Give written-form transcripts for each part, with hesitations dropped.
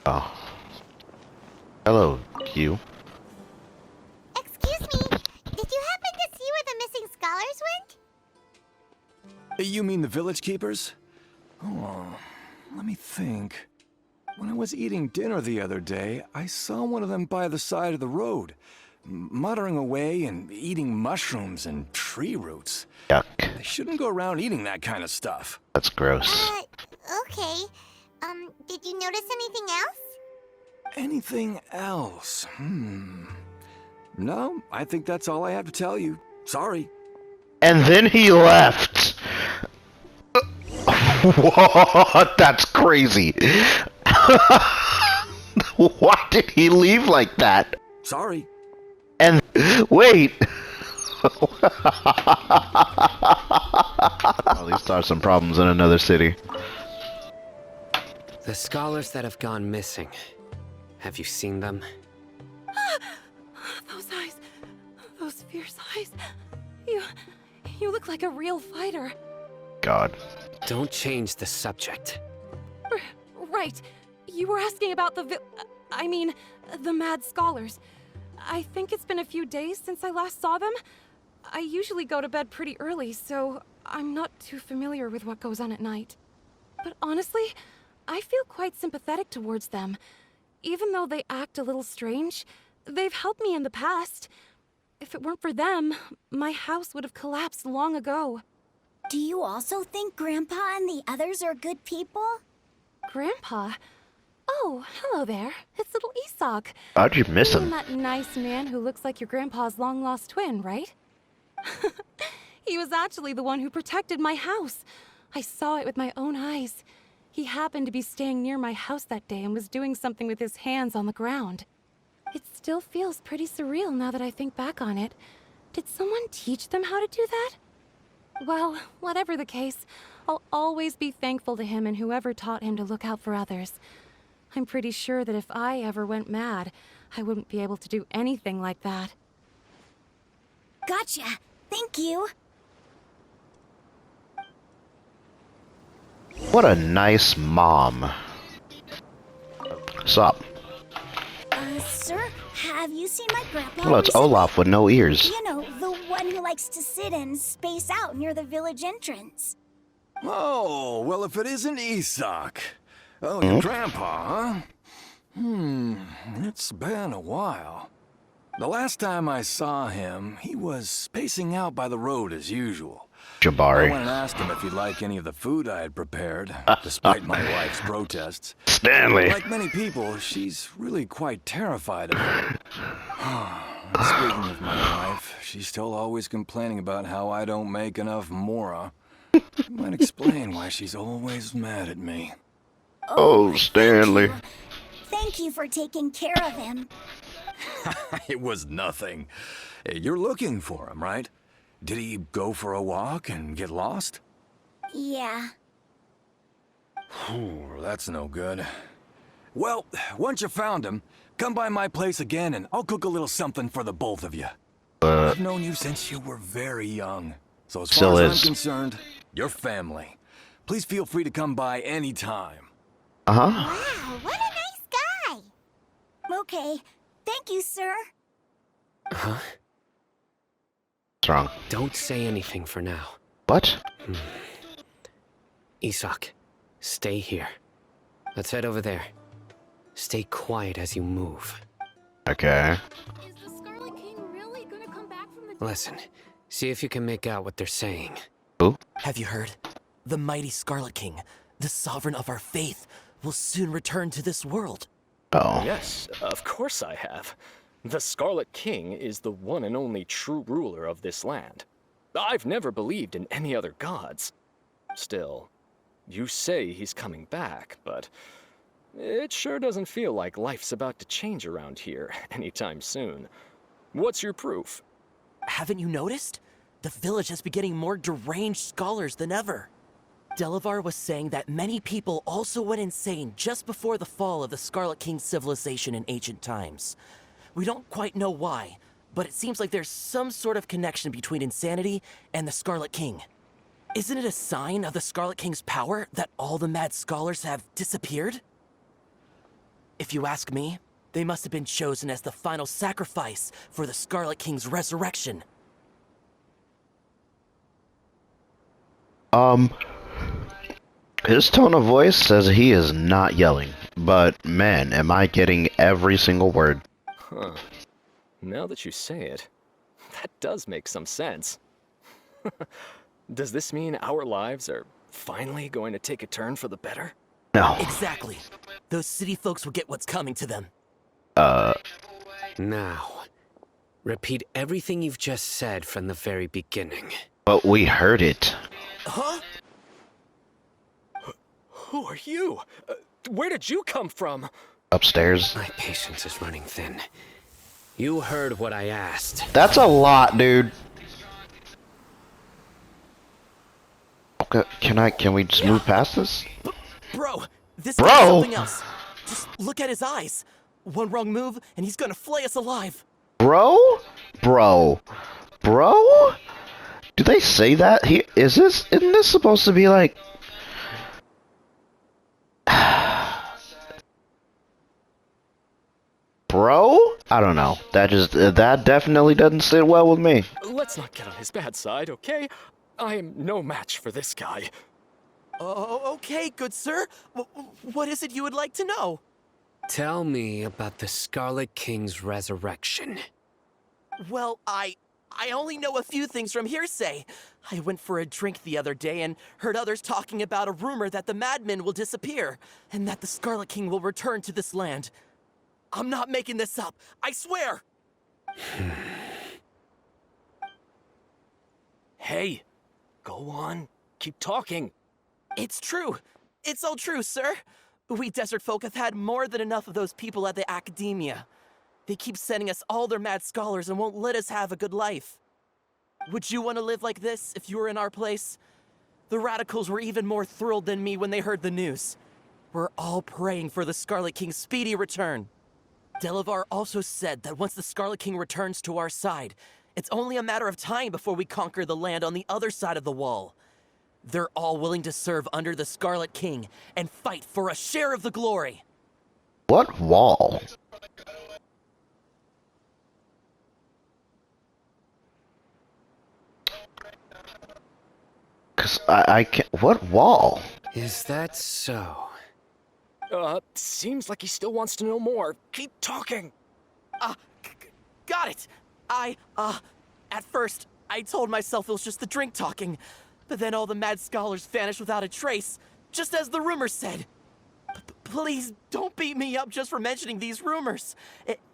Oh. Hello, Q. Excuse me, did you happen to see where the missing scholars went? You mean the village keepers? Oh, let me think. When I was eating dinner the other day, I saw one of them by the side of the road, muttering away and eating mushrooms and tree roots. Yuck. They shouldn't go around eating that kind of stuff. That's gross. Okay. Did you notice anything else? Anything else? No, I think that's all I have to tell you. Sorry. And then he left. What? That's crazy. Why did he leave like that? Sorry. And wait. Well, these are some problems in another city. The scholars that have gone missing. Have you seen them? Those eyes. Those fierce eyes. You look like a real fighter. God. Don't change the subject. Right. You were asking about the the mad scholars. I think it's been a few days since I last saw them. I usually go to bed pretty early, so I'm not too familiar with what goes on at night. But honestly, I feel quite sympathetic towards them. Even though they act a little strange, they've helped me in the past. If it weren't for them, my house would have collapsed long ago. Do you also think Grandpa and the others are good people? Grandpa? Oh, hello there. It's little Isak. How'd you miss You him? mean that nice man who looks like your grandpa's long-lost twin, right? He was actually the one who protected my house. I saw it with my own eyes. He happened to be staying near my house that day and was doing something with his hands on the ground. It still feels pretty surreal now that I think back on it. Did someone teach them how to do that? Well, whatever the case, I'll always be thankful to him and whoever taught him to look out for others. I'm pretty sure that if I ever went mad, I wouldn't be able to do anything like that. Gotcha. Thank you. What a nice mom. Sup? Sir, have you seen my grandpa? Well, it's recently? Olaf with no ears. You know, the one who likes to sit and space out near the village entrance. Oh, well, if it isn't Isak. Oh, your grandpa, huh? It's been a while. The last time I saw him, he was spacing out by the road as usual. I Jabari. went and asked him if he'd like any of the food I had prepared, despite my wife's protests. Stanley. Like many people, she's really quite terrified of him. Speaking of my wife, she's still always complaining about how I don't make enough mora. It might explain why she's always mad at me. Oh, Stanley. Thank you for taking care of him. It was nothing. You're looking for him, right? Did he go for a walk and get lost? Yeah. That's no good. Well, once you found him, come by my place again and I'll cook a little something for the both of you. I've known you since you were very young. So as Still far as is. I'm concerned, you're family. Please feel free to come by anytime. Uh-huh. Wow, what a nice guy. Okay. Thank you, sir. Huh? What's wrong? Don't say anything for now. What? Isak, stay here. Let's head over there. Stay quiet as you move. Okay. Is the Scarlet King really gonna come back from the... Listen, see if you can make out what they're saying. Who? Have you heard? The mighty Scarlet King, the sovereign of our faith, will soon return to this world. Oh. Yes, of course I have. The Scarlet King is the one and only true ruler of this land. I've never believed in any other gods. Still, you say he's coming back, but it sure doesn't feel like life's about to change around here anytime soon. What's your proof? Haven't you noticed? The village has been getting more deranged scholars than ever. Delavar was saying that many people also went insane just before the fall of the Scarlet King's civilization in ancient times. We don't quite know why, but it seems like there's some sort of connection between insanity and the Scarlet King. Isn't it a sign of the Scarlet King's power that all the mad scholars have disappeared? If you ask me, they must have been chosen as the final sacrifice for the Scarlet King's resurrection. His tone of voice says he is not yelling, but man, am I getting every single word. Huh. Now that you say it, that does make some sense. Does this mean our lives are finally going to take a turn for the better? No. Exactly. Those city folks will get what's coming to them. Now, repeat everything you've just said from the very beginning. But we heard it. Huh? Who are you? Where did you come from? Upstairs. My patience is running thin. You heard what I asked. That's a lot, dude. Okay, can we just move past this? Bro, this Bro? guy's something else. Just look at his eyes. One wrong move, and he's gonna flay us alive. Bro? Bro? Do they say that? Isn't this supposed to be like... Bro? I don't know. That definitely doesn't sit well with me. Let's not get on his bad side, okay? I am no match for this guy. Oh, okay, good sir. What is it you would like to know? Tell me about the Scarlet King's resurrection. Well, I only know a few things from hearsay. I went for a drink the other day and heard others talking about a rumor that the madmen will disappear and that the Scarlet King will return to this land. I'm not making this up, I swear! Hey, go on. Keep talking. It's true. It's all true, sir. We desert folk have had more than enough of those people at the academia. They keep sending us all their mad scholars and won't let us have a good life. Would you want to live like this if you were in our place? The radicals were even more thrilled than me when they heard the news. We're all praying for the Scarlet King's speedy return. Delavar also said that once the Scarlet King returns to our side, it's only a matter of time before we conquer the land on the other side of the wall. They're all willing to serve under the Scarlet King and fight for a share of the glory. What wall? Cause I can't... What wall? Is that so? Seems like he still wants to know more. Keep talking. Got it. At first, I told myself it was just the drink talking, but then all the mad scholars vanished without a trace, just as the rumors said. Please don't beat me up just for mentioning these rumors.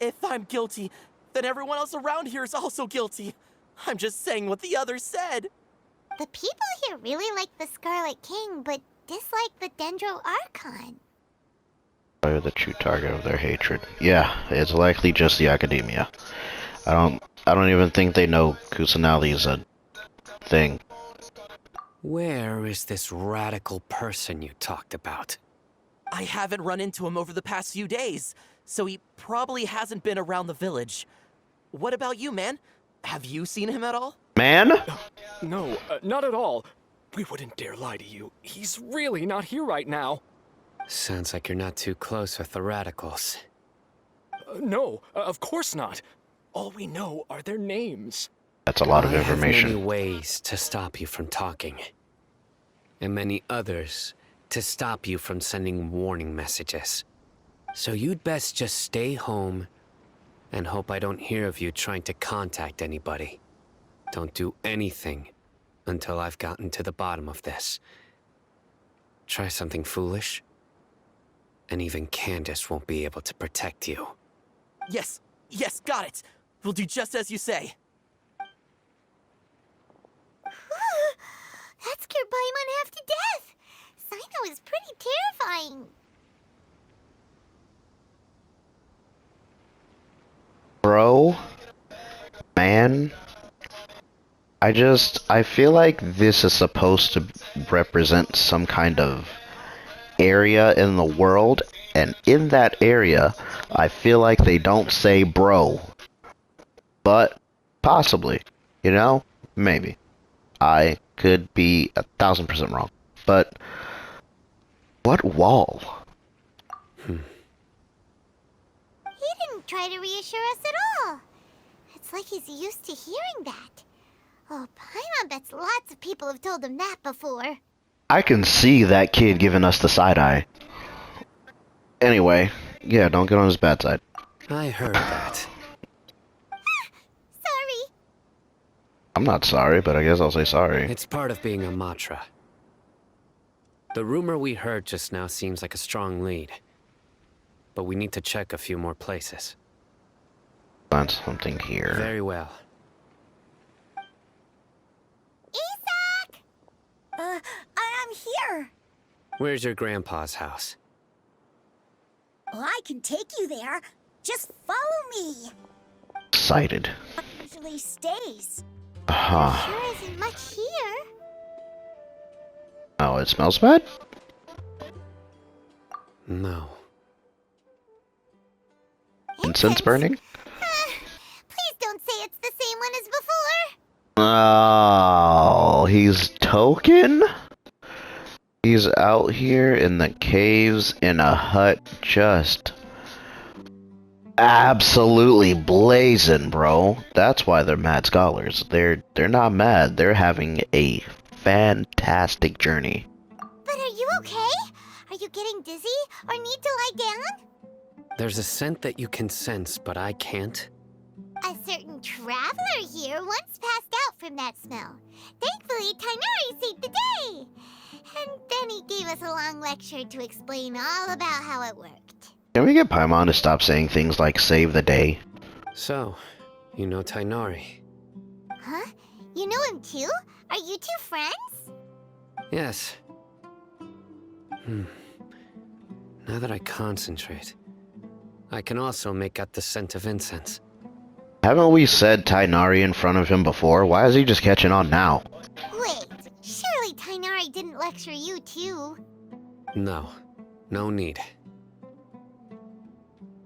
If I'm guilty, then everyone else around here is also guilty. I'm just saying what the others said. The people here really like the Scarlet King, but dislike the Dendro Archon. Are the true target of their hatred? Yeah, it's likely just the academia. I don't even think they know Kusanali's a thing. Where is this radical person you talked about? I haven't run into him over the past few days, so he probably hasn't been around the village. What about you, man? Have you seen him at all? Man? No, not at all. We wouldn't dare lie to you. He's really not here right now. Sounds like you're not too close with the radicals. No, of course not. All we know are their names. That's a lot of I have information. many ways to stop you from talking. And many others to stop you from sending warning messages. So you'd best just stay home and hope I don't hear of you trying to contact anybody. Don't do anything until I've gotten to the bottom of this. Try something foolish, and even Candace won't be able to protect you. Yes, got it. We'll do just as you say. That scared Paimon half to death. Sino is pretty terrifying. Bro? Man? I feel like this is supposed to represent some kind of area in the world, and in that area, I feel like they don't say bro. But, possibly. You know? Maybe. I could be 1000% wrong. But, what wall? try to reassure us at all. It's like he's used to hearing that. Oh, Paimon bets lots of people have told him that before. I can see that kid giving us the side eye. Anyway, yeah, don't get on his bad side. I heard that. Sorry. I'm not sorry, but I guess I'll say sorry. It's part of being a Matra. The rumor we heard just now seems like a strong lead. But we need to check a few more places. Find something here. Very well. Isak! I'm here. Where's your grandpa's house? Well, I can take you there. Just follow me. Excited. Usually stays. Huh. There isn't much here. Oh, it smells bad? No. Incense burning? Please don't say it's the same one as before. Oh, he's token? He's out here in the caves in a hut just absolutely blazing, bro. That's why they're mad scholars. They're not mad. They're having a fantastic journey. But are you okay? Are you getting dizzy or need to lie down? There's a scent that you can sense, but I can't. A certain traveler here once passed out from that smell. Thankfully, Tainari saved the day. And then he gave us a long lecture to explain all about how it worked. Can we get Paimon to stop saying things like save the day? So, you know Tainari? Huh? You know him too? Are you two friends? Yes. Now that I concentrate, I can also make out the scent of incense. Haven't we said Tainari in front of him before? Why is he just catching on now? Wait, surely Tainari didn't lecture you too. No. No need.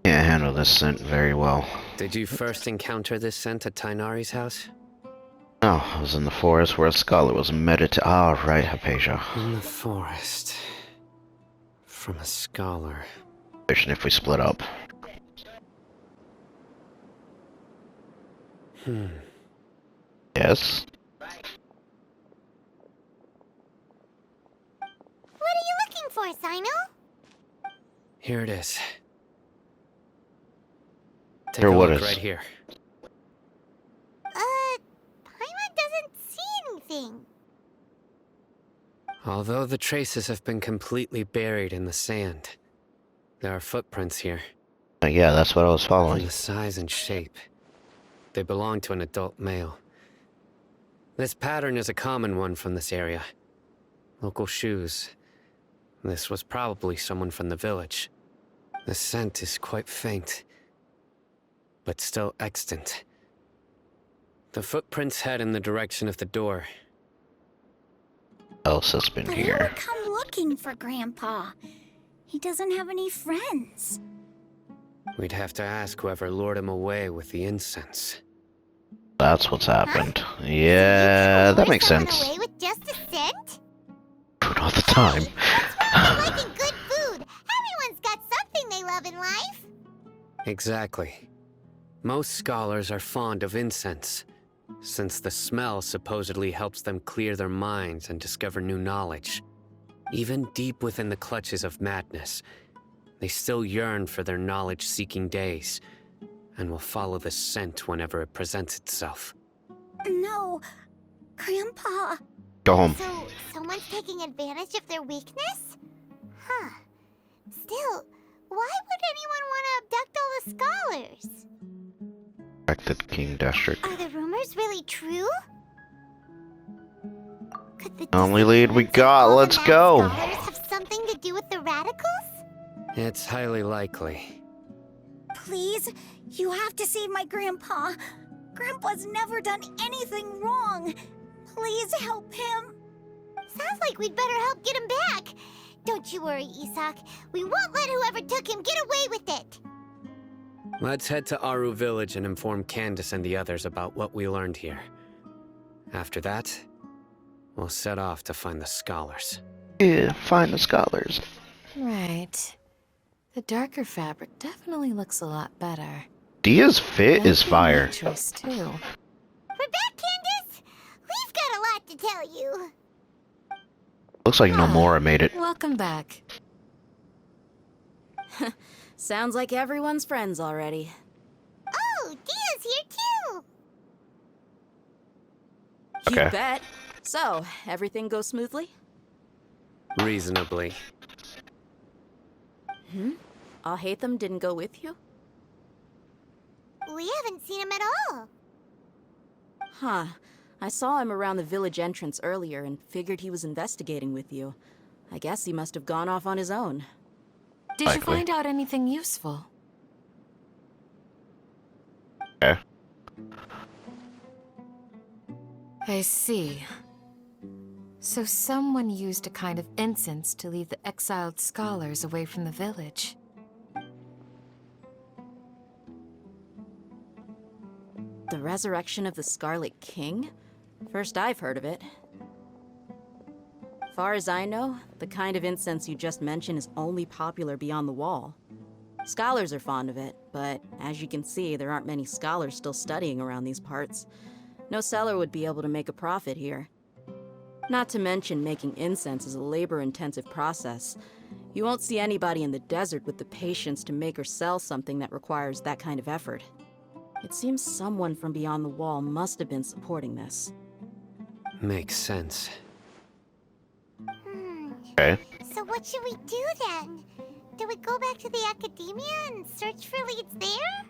Can't handle this scent very well. Did you first encounter this scent at Tainari's house? No, I was in the forest where a scholar was meditating. Ah, right, Hypatia. In the forest. From a scholar. Fishing if we split up. Yes? What are you looking for, Sino? Here it is. Take Here, a what look is? right here. Paimon doesn't see anything. Although the traces have been completely buried in the sand, there are footprints here. Yeah, that's what I was In following. the size and shape. They belong to an adult male. This pattern is a common one from this area. Local shoes. This was probably someone from the village. The scent is quite faint, but still extant. The footprints head in the direction of the door. What else has been But who here? would come looking for Grandpa? He doesn't have any friends. We'd have to ask whoever lured him away with the incense. That's what's happened. Yeah, that makes Someone sense. away with just a scent? Food all the time. What's wrong with liking good food? Everyone's got something they love in life. Exactly. Most scholars are fond of incense, since the smell supposedly helps them clear their minds and discover new knowledge. Even deep within the clutches of madness, they still yearn for their knowledge-seeking days, and will follow the scent whenever it presents itself. No, Grandpa. Go home. So, someone's taking advantage of their weakness? Huh. Still, why would anyone want to abduct all the scholars? Affected King District. Are the rumors really true? Could the Only lead we disappearance of got, all the let's mad go. Scholars have something to do with the radicals? It's highly likely. Please, you have to save my Grandpa. Grandpa's never done anything wrong. Please help him. Sounds like we'd better help get him back. Don't you worry, Isak. We won't let whoever took him get away with it. Let's head to Aru Village and inform Candace and the others about what we learned here. After that, we'll set off to find the scholars. Yeah, find the scholars. Right. The darker fabric definitely looks a lot better. Dia's fit is That'd be fire. my choice too. We're back, Candace! We've got a lot to tell you. Looks like Nomura made it. Welcome back. Sounds like everyone's friends already. Oh, Dia's here too! Okay. You bet. So, everything goes smoothly? Reasonably. Alhaitham didn't go with you? We haven't seen him at all. Huh. I saw him around the village entrance earlier and figured he was investigating with you. I guess he must have gone off on his own. Did you Likely. find out anything useful? Okay. I see. So someone used a kind of incense to lead the exiled scholars away from the village. The resurrection of the Scarlet King? First I've heard of it. Far as I know, the kind of incense you just mentioned is only popular beyond the wall. Scholars are fond of it, but as you can see, there aren't many scholars still studying around these parts. No seller would be able to make a profit here. Not to mention, making incense is a labor-intensive process. You won't see anybody in the desert with the patience to make or sell something that requires that kind of effort. It seems someone from beyond the wall must have been supporting this. Makes sense. Okay. So what should we do then? Do we go back to the academia and search for leads there?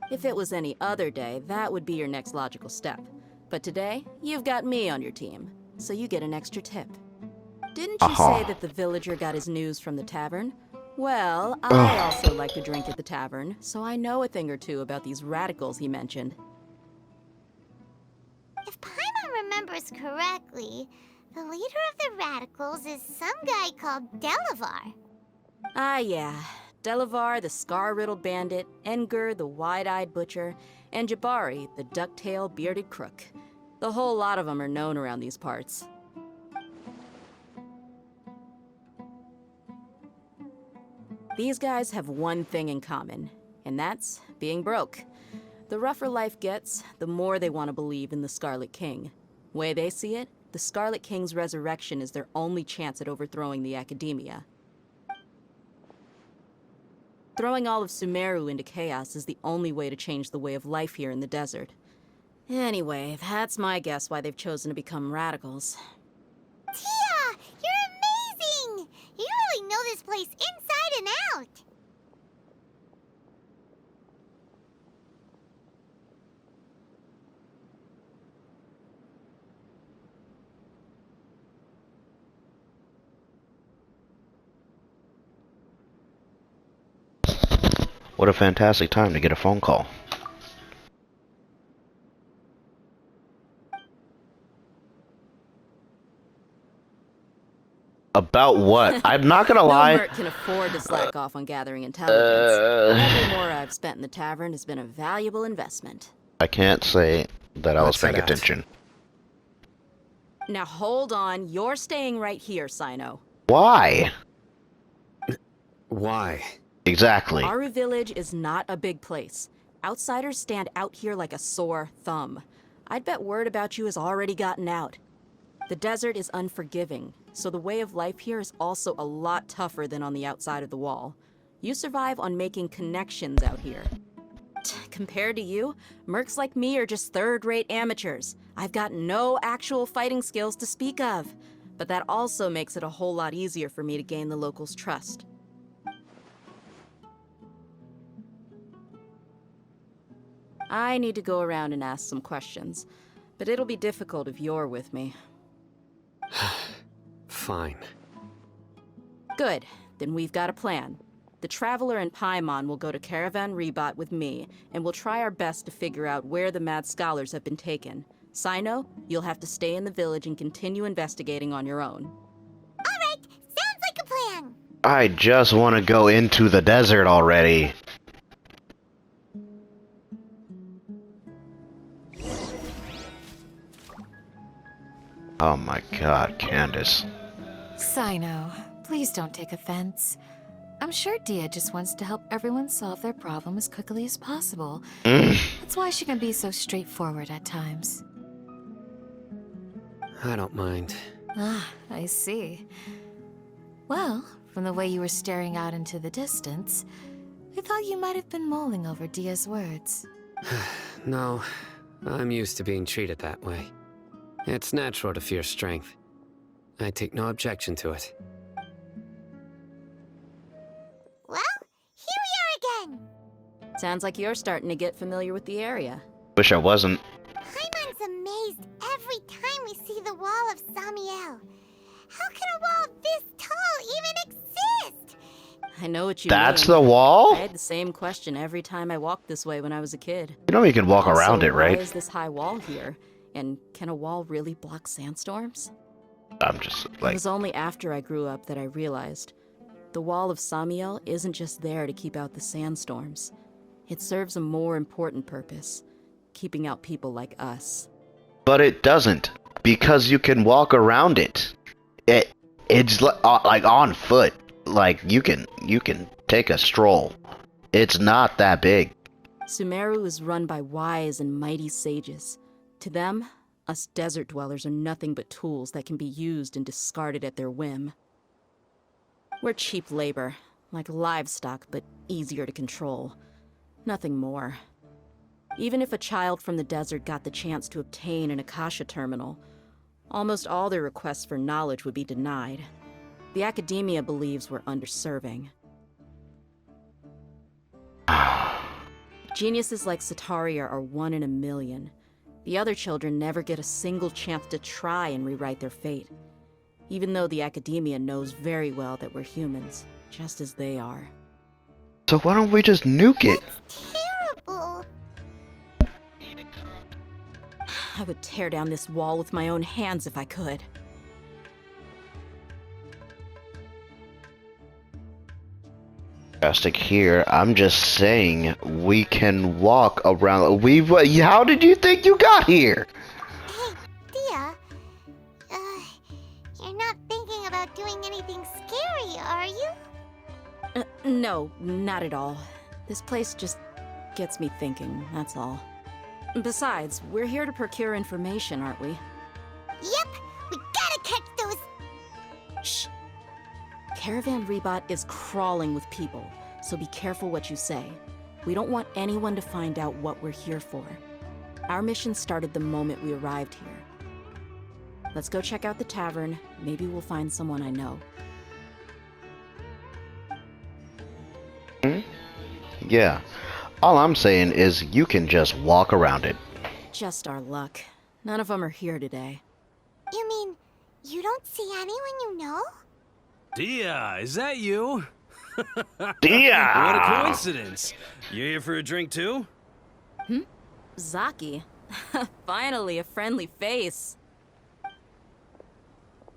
If it was any other day, that would be your next logical step. But today, you've got me on your team, so you get an extra tip. Didn't you say that the villager got his news from the tavern? Well, I also like to drink at the tavern, so I know a thing or two about these radicals he mentioned. If Paimon remembers correctly, the leader of the radicals is some guy called Delavar. Ah, yeah. Delavar, the scar-riddled bandit, Engur, the wide-eyed butcher, and Jabari, the duck-tailed bearded crook. The whole lot of them are known around these parts. These guys have one thing in common, and that's being broke. The rougher life gets, the more they want to believe in the Scarlet King. Way they see it, the Scarlet King's resurrection is their only chance at overthrowing the academia. Throwing all of Sumeru into chaos is the only way to change the way of life here in the desert. Anyway, that's my guess why they've chosen to become radicals. Tia! You're amazing! You really know this place inside and out! What a fantastic time to get a phone call. About what? I'm not gonna lie. No merc can afford to slack off on gathering intelligence. Every more I've spent in the tavern has been a valuable investment. I can't say that I was What's paying that? attention. Now hold on, you're staying right here, Sino. Why? Why? Exactly. Aru Village is not a big place. Outsiders stand out here like a sore thumb. I'd bet word about you has already gotten out. The desert is unforgiving, so the way of life here is also a lot tougher than on the outside of the wall. You survive on making connections out here. Compared to you, mercs like me are just third-rate amateurs. I've got no actual fighting skills to speak of. But that also makes it a whole lot easier for me to gain the locals' trust. I need to go around and ask some questions, but it'll be difficult if you're with me. Fine. Good, then we've got a plan. The Traveler and Paimon will go to Caravan Rebot with me, and we'll try our best to figure out where the mad scholars have been taken. Sino, you'll have to stay in the village and continue investigating on your own. Alright, sounds like a plan! I just want to go into the desert already. Oh my god, Candace. Sino, please don't take offense. I'm sure Dia just wants to help everyone solve their problem as quickly as possible. Mm. That's why she can be so straightforward at times. I don't mind. Ah, I see. Well, from the way you were staring out into the distance, I thought you might have been mulling over Dia's words. No, I'm used to being treated that way. It's natural to fear strength. I take no objection to it. Well, here we are again. Sounds like you're starting to get familiar with the area. Wish I wasn't. Paimon's amazed every time we see the wall of Samiel. How can a wall this tall even exist? I know what you That's mean. the wall? I had the same question every time I walked this way when I was a kid. You know you can walk Also, around it, right? Why is this high wall here? And can a wall really block sandstorms? I'm just It like, was only after I grew up that I realized the wall of Samiel isn't just there to keep out the sandstorms. It serves a more important purpose, keeping out people like us. but it doesn't, because you can walk around it. It's like on foot. Like you can take a stroll. It's not that big. Sumeru is run by wise and mighty sages. To them, us desert dwellers are nothing but tools that can be used and discarded at their whim. We're cheap labor, like livestock, but easier to control. Nothing more. Even if a child from the desert got the chance to obtain an Akasha terminal, almost all their requests for knowledge would be denied. The academia believes we're underserving. Geniuses like Sataria are 1 in a million. The other children never get a single chance to try and rewrite their fate, even though the academia knows very well that we're humans, just as they are. So why don't we just nuke it? That's terrible. I would tear down this wall with my own hands if I could. Drastic here. I'm just saying we can walk around. How did you think you got here? Hey, Dia. You're not thinking about doing anything scary, are you? No, not at all. This place just gets me thinking, that's all. Besides, we're here to procure information, aren't we? Yep, we gotta catch those. Shh. Caravan Rebot is crawling with people, so be careful what you say. We don't want anyone to find out what we're here for. Our mission started the moment we arrived here. Let's go check out the tavern. Maybe we'll find someone I know. Yeah. All I'm saying is you can just walk around it. Just our luck. None of them are here today. You mean you don't see anyone you know? Dia, is that you? Dia! What a coincidence. You here for a drink too? Zaki. Finally, a friendly face.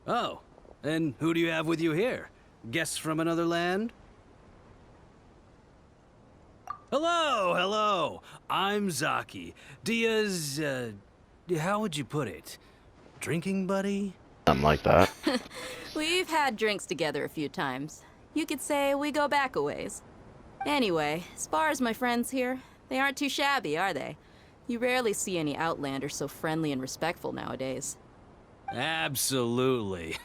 Oh, and who do you have with you here? Guests from another land? Hello, hello. I'm Zaki. Dia's, how would you put it? Drinking buddy? Something like that. We've had drinks together a few times. You could say we go back a ways. Anyway, as far as my friends here, they aren't too shabby, are they? You rarely see any Outlanders so friendly and respectful nowadays. Absolutely.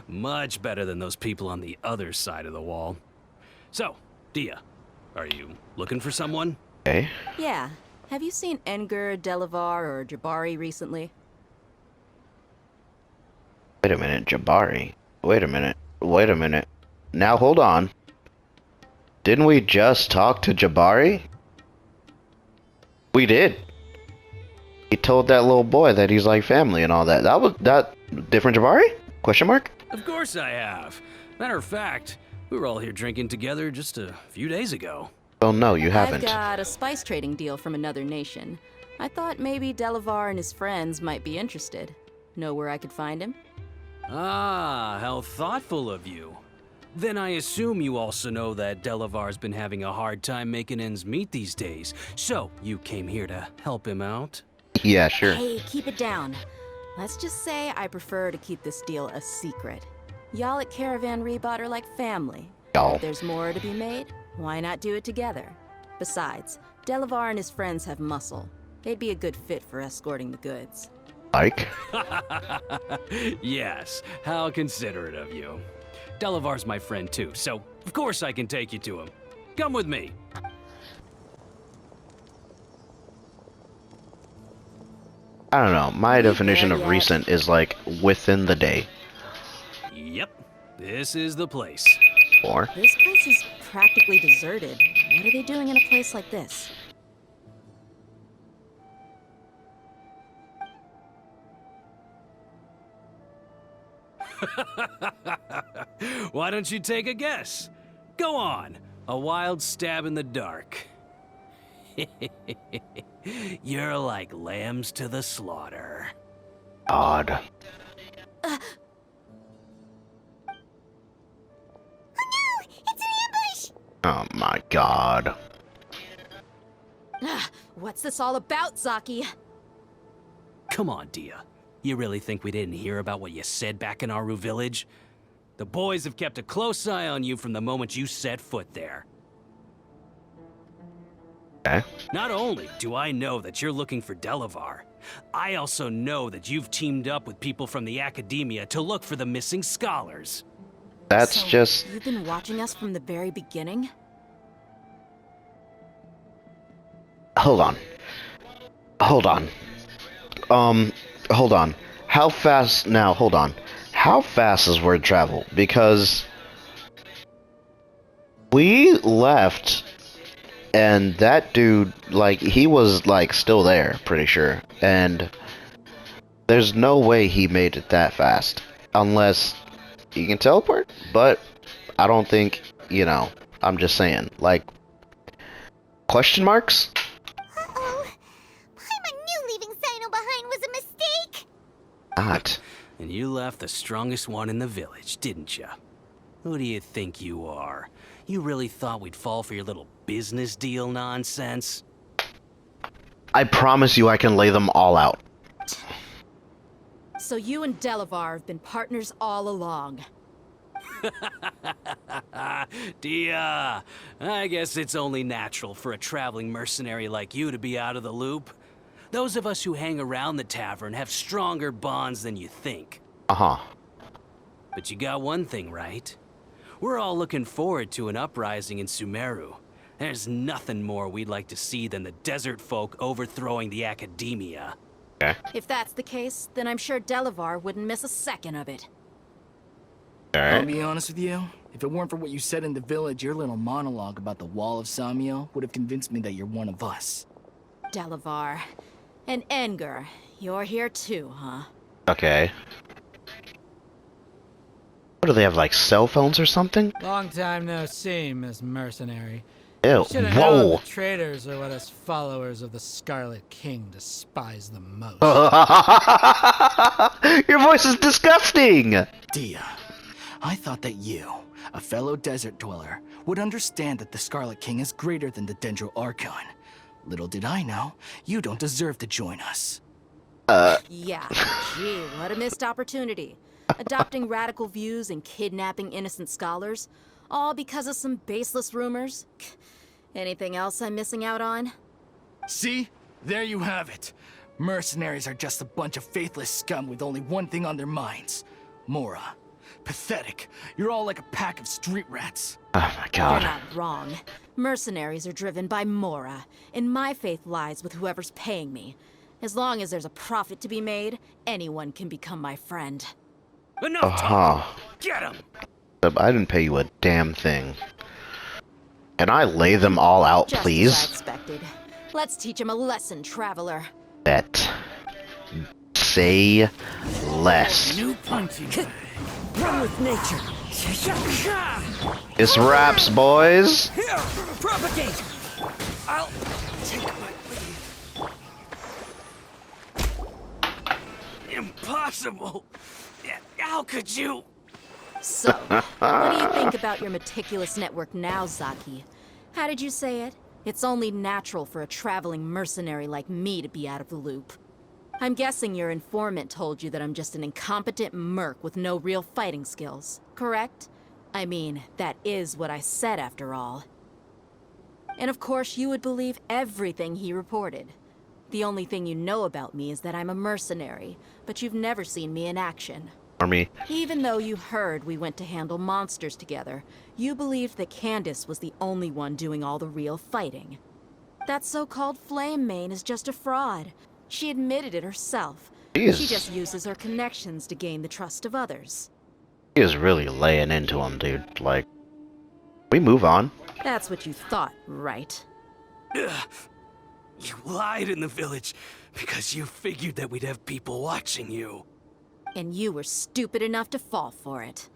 Much better than those people on the other side of the wall. So, Dia, are you looking for someone? Okay. Yeah. Have you seen Engur, Delavar, or Jabari recently? Wait a minute, Jabari. Wait a minute. Now hold on. Didn't we just talk to Jabari? We did. He told that little boy that he's like family and all that. That was that different Jabari? Question mark? Of course I have. Matter of fact, we were all here drinking together just a few days ago. Well, no, you I've haven't. got a spice trading deal from another nation. I thought maybe Delavar and his friends might be interested. Know where I could find him? Ah, how thoughtful of you. Then I assume you also know that Delavar's been having a hard time making ends meet these days. So, you came here to help him out? Yeah, sure. Hey, keep it down. Let's just say I prefer to keep this deal a secret. Y'all at Caravan Rebot are like family. Y'all. If there's more to be made, why not do it together? Besides, Delavar and his friends have muscle. They'd be a good fit for escorting the goods. Like? Yes, how considerate of you. Delavar's my friend too, so of course I can take you to him. Come with me. I don't know. My definition of recent is like within the day. Yep, this is the place. Or This place is practically deserted. What are they doing in a place like this? Why don't you take a guess? Go on, a wild stab in the dark. You're like lambs to the slaughter. odd. Oh no! It's an ambush! Oh my god. What's this all about, Zaki? Come on, Dia. You really think we didn't hear about what you said back in Aru village? The boys have kept a close eye on you from the moment you set foot there. Okay. Not only do I know that you're looking for Delavar, I also know that you've teamed up with people from the academia to look for the missing scholars. That's So, just... You've been watching us from the very beginning? Hold on. Hold on. Hold on. How fast... Now, hold on. How fast is word travel? Because... we left... and that dude, like, he was, like, still there, pretty sure. And... there's no way he made it that fast. Unless... he can teleport? But... I don't think... you know... I'm just saying. Like... question marks? Uh-oh. Paimon knew leaving Sino behind was a mistake! Not. And you left the strongest one in the village, didn't ya? Who do you think you are? You really thought we'd fall for your little business deal nonsense? I promise you I can lay them all out. So you and Delavar have been partners all along. Dia, I guess it's only natural for a traveling mercenary like you to be out of the loop. Those of us who hang around the tavern have stronger bonds than you think. Uh-huh. But you got one thing right. We're all looking forward to an uprising in Sumeru. There's nothing more we'd like to see than the desert folk overthrowing the academia. Okay. If that's the case, then I'm sure Delavar wouldn't miss a second of it. I'll Alright. be honest with you. If it weren't for what you said in the village, your little monologue about the Wall of Samiel would have convinced me that you're one of us. Delavar. And Enger, you're here too, huh? Okay. What do they have, like cell phones or something? Long time no see, Miss Mercenary. Ew. Should have known Whoa. the traitors are what us followers of the Scarlet King despise the most. Your voice is disgusting! Dia, I thought that you, a fellow desert dweller, would understand that the Scarlet King is greater than the Dendro Archon. Little did I know, you don't deserve to join us. Yeah, gee, what a missed opportunity. Adopting radical views and kidnapping innocent scholars, all because of some baseless rumors. Anything else I'm missing out on? See? There you have it. Mercenaries are just a bunch of faithless scum with only one thing on their minds. Mora. Pathetic. You're all like a pack of street rats. Oh my You're god. not wrong. Mercenaries are driven by Mora, and my faith lies with whoever's paying me. As long as there's a profit to be made, anyone can become my friend. Enough talk! Uh-huh. Get him! I didn't pay you a damn thing. Can I lay them all out, Just please? as I expected. Let's teach him a lesson, traveler. Bet. Say less. New punching. Run with nature. This raps, boys. Here, propagate. I'll take my leave. Impossible! How could you? So, what do you think about your meticulous network now, Zaki? How did you say it? It's only natural for a traveling mercenary like me to be out of the loop. I'm guessing your informant told you that I'm just an incompetent merc with no real fighting skills, correct? I mean, that is what I said after all. And of course, you would believe everything he reported. The only thing you know about me is that I'm a mercenary, but you've never seen me in action. Army. Even though you heard we went to handle monsters together, you believed that Candace was the only one doing all the real fighting. That so-called Flame Mane is just a fraud. She admitted it herself. She just uses her connections to gain the trust of others. He is really laying into him, dude. Like, we move on. That's what you thought, right? Ugh. You lied in the village because you figured that we'd have people watching you. And you were stupid enough to fall for it.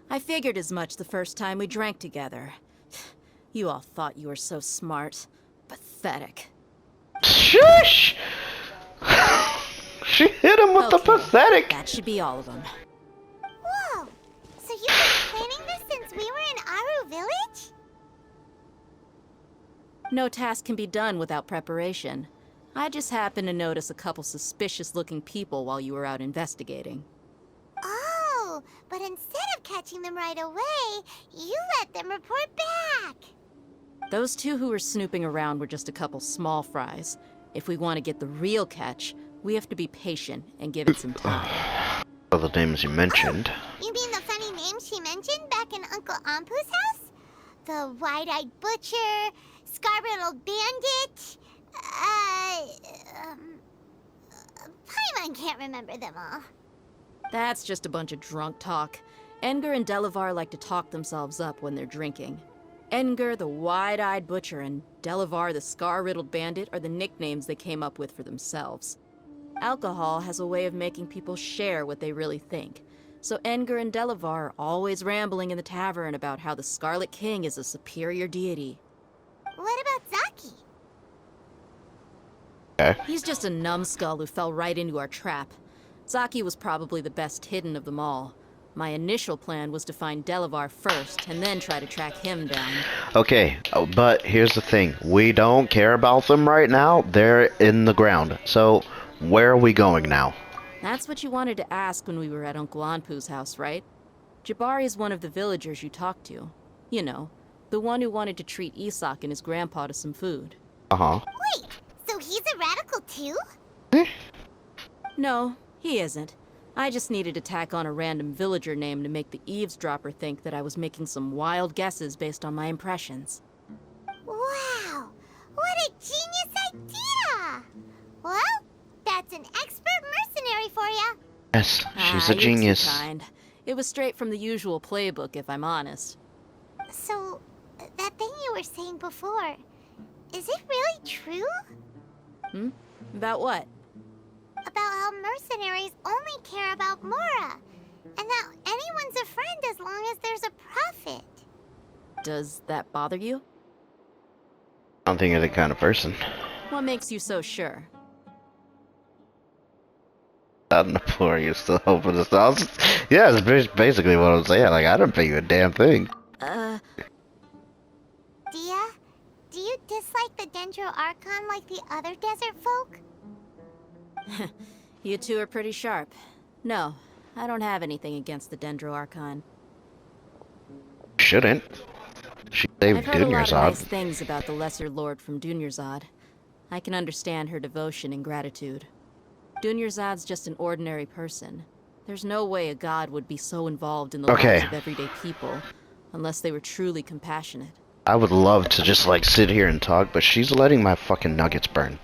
I figured as much the first time we drank together. You all thought you were so smart. Pathetic. Shush! She hit him with the pathetic. That should be all of them. Whoa! So you've been planning this since we were in Aru Village? No task can be done without preparation. I just happened to notice a couple suspicious-looking people while you were out investigating. Oh, but instead of catching them right away, you let them report back. Those two who were snooping around were just a couple small fries. If we want to get the real catch, we have to be patient and give it some time. All the names you mentioned. You mean the funny name she mentioned back in Uncle Ampu's house? The wide-eyed butcher, scar-riddled bandit, Paimon can't remember them all. That's just a bunch of drunk talk. Edgar and Delavar like to talk themselves up when they're drinking. Edgar, the wide-eyed butcher, and Delavar, the scar-riddled bandit, are the nicknames they came up with for themselves. Alcohol has a way of making people share what they really think. So Edgar and Delavar are always rambling in the tavern about how the Scarlet King is a superior deity. What about Zaki? He's just a numbskull who fell right into our trap. Zaki was probably the best hidden of them all. My initial plan was to find Delavar first, and then try to track him down. Okay, but here's the thing. We don't care about them right now. They're in the ground. So, where are we going now? That's what you wanted to ask when we were at Uncle Anpu's house, right? Jabari is one of the villagers you talked to. You know, the one who wanted to treat Isak and his grandpa to some food. Uh-huh. Wait, so he's a radical too? No, he isn't. I just needed to tack on a random villager name to make the eavesdropper think that I was making some wild guesses based on my impressions. Wow, what a genius idea! Well, that's an expert mercenary for you. Yes, she's a You're genius. too kind. It was straight from the usual playbook, if I'm honest. So, that thing you were saying before, is it really true? Hmm? About what? About how mercenaries only care about Mora, and that anyone's a friend as long as there's a profit. Does that bother you? I don't think you're the kind of person. What makes you so sure? I don't know why you're still hoping this out. Yeah, it's basically what I'm saying. Like, I don't pay you a damn thing. Dia, do you dislike the Dendro Archon like the other desert folk? You two are pretty sharp. No, I don't have anything against the Dendro Archon. Shouldn't. She saved I've heard a lot of Dunyarzad. nice things about the Lesser Lord from Dunyarzad. I can understand her devotion and gratitude. Dunyarzad's just an ordinary person. There's no way a god would be so involved in the lives of everyday people, unless they were truly compassionate. I would love to just, like, sit here and talk, but she's letting my fucking nuggets burn.